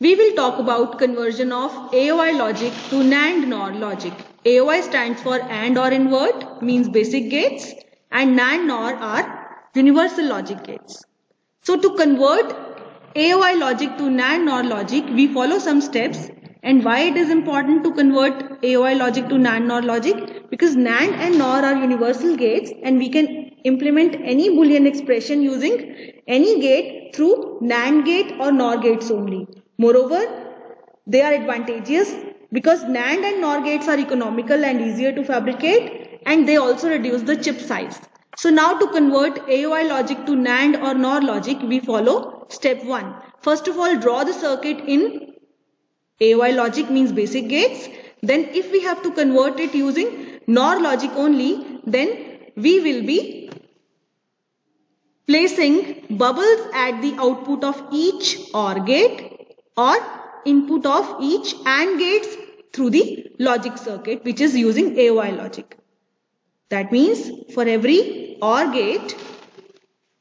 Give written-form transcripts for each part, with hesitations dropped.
We will talk about conversion of AOI logic to NAND NOR logic. AOI stands for AND or invert, means basic gates, and NAND NOR are universal logic gates. So to convert AOI logic to NAND NOR logic, we follow some steps. And why it is important to convert AOI logic to NAND NOR logic? Because NAND and NOR are universal gates and we can implement any Boolean expression using any gate through NAND gate or NOR gates only. Moreover, they are advantageous because NAND and NOR gates are economical and easier to fabricate, and they also reduce the chip size. So now to convert AOI logic to NAND or NOR logic, we follow step 1. First of all, draw the circuit in AOI logic, means basic gates. Then if we have to convert it using NOR logic only, then we will be placing bubbles at the output of each OR gate or input of each AND gates through the logic circuit, which is using AOI logic. That means for every OR gate,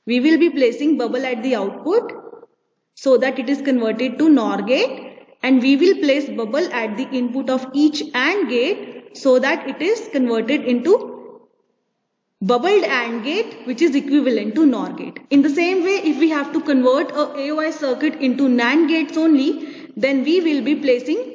we will be placing bubble at the output so that it is converted to NOR gate, and we will place bubble at the input of each AND gate so that it is converted into bubbled AND gate, which is equivalent to NOR gate. In the same way, if we have to convert a AOI circuit into NAND gates only, then we will be placing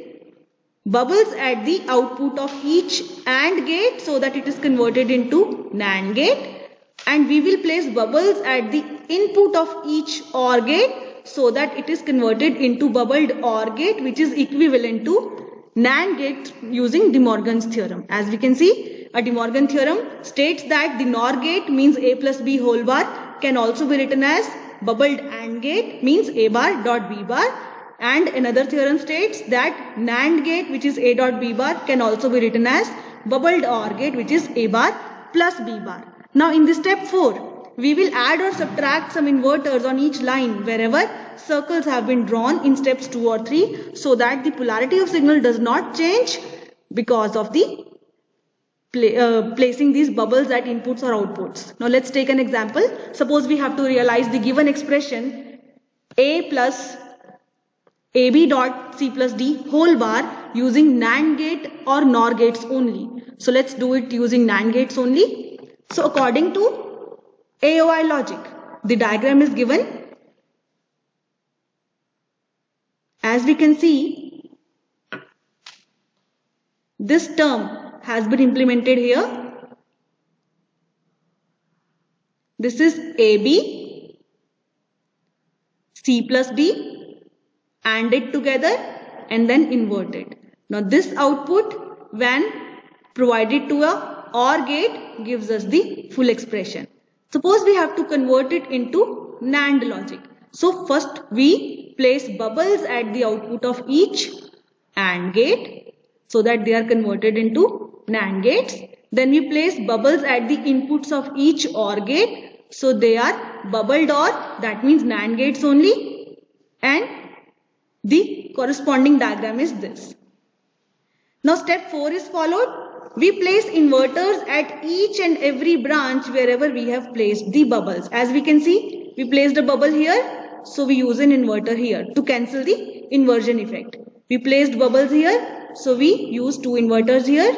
bubbles at the output of each AND gate so that it is converted into NAND gate, and we will place bubbles at the input of each OR gate so that it is converted into bubbled OR gate, which is equivalent to NAND gate using De Morgan's theorem. As we can see, a De Morgan theorem states that the NOR gate, means A plus B whole bar, can also be written as bubbled AND gate, means A bar dot B bar. And another theorem states that NAND gate, which is A dot B bar, can also be written as bubbled OR gate, which is A bar plus B bar. Now in this step 4, we will add or subtract some inverters on each line wherever circles have been drawn in steps 2 or 3 so that the polarity of signal does not change because of the placing these bubbles at inputs or outputs. Now let's take an example. Suppose we have to realize the given expression A plus AB dot C plus D whole bar using NAND gate or NOR gates only. So let's do it using NAND gates only. So according to AOI logic, the diagram is given. As we can see, this term has been implemented here. This is AB, C plus D, AND it together and then inverted. Now this output, when provided to a OR gate, gives us the full expression. Suppose we have to convert it into NAND logic. So first we place bubbles at the output of each AND gate so that they are converted into NAND gates. Then we place bubbles at the inputs of each OR gate so they are bubbled OR, that means NAND gates only, and the corresponding diagram is this. Now step 4 is followed. We place inverters at each and every branch wherever we have placed the bubbles. As we can see, we placed a bubble here, so we use an inverter here to cancel the inversion effect. We placed bubbles here, so we use 2 inverters here.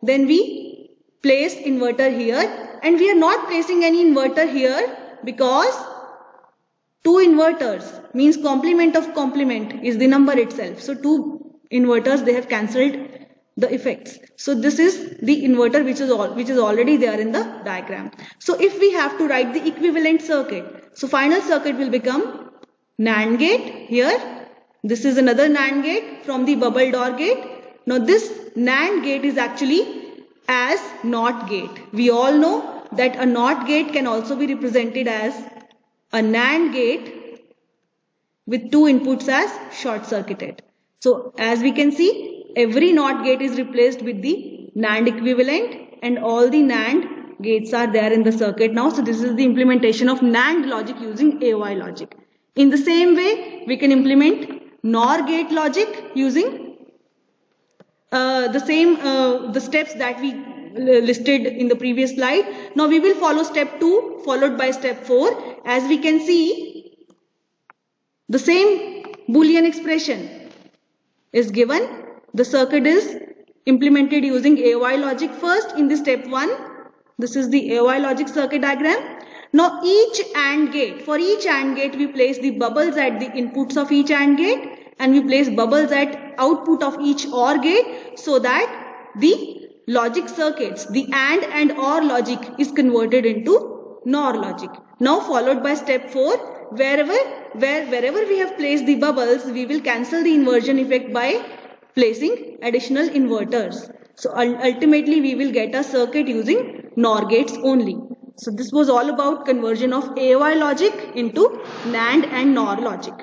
Then we place inverter here, and we are not placing any inverter here because 2 inverters means complement of complement is the number itself. So 2 inverters, they have cancelled the effects. So this is the inverter which is already there in the diagram. So if we have to write the equivalent circuit, so final circuit will become NAND gate here. This is another NAND gate from the bubbled OR gate. Now this NAND gate is actually as NOT gate. We all know that a NOT gate can also be represented as a NAND gate with 2 inputs as short circuited. So as we can see, every NOT gate is replaced with the NAND equivalent and all the NAND gates are there in the circuit now. So this is the implementation of NAND logic using AOI logic. In the same way, we can implement NOR gate logic using the steps that we listed in the previous slide. Now we will follow step 2 followed by step 4. As we can see, the same Boolean expression is given. The circuit is implemented using AOI logic first in the step 1. This is the AOI logic circuit diagram. Now each AND gate, for each AND gate we place the bubbles at the inputs of each AND gate and we place bubbles at output of each OR gate so that the logic circuits, the and OR logic is converted into NOR logic. Now followed by step 4, wherever we have placed the bubbles, we will cancel the inversion effect by placing additional inverters. So ultimately we will get a circuit using NOR gates only. So this was all about conversion of AOI logic into NAND and NOR logic.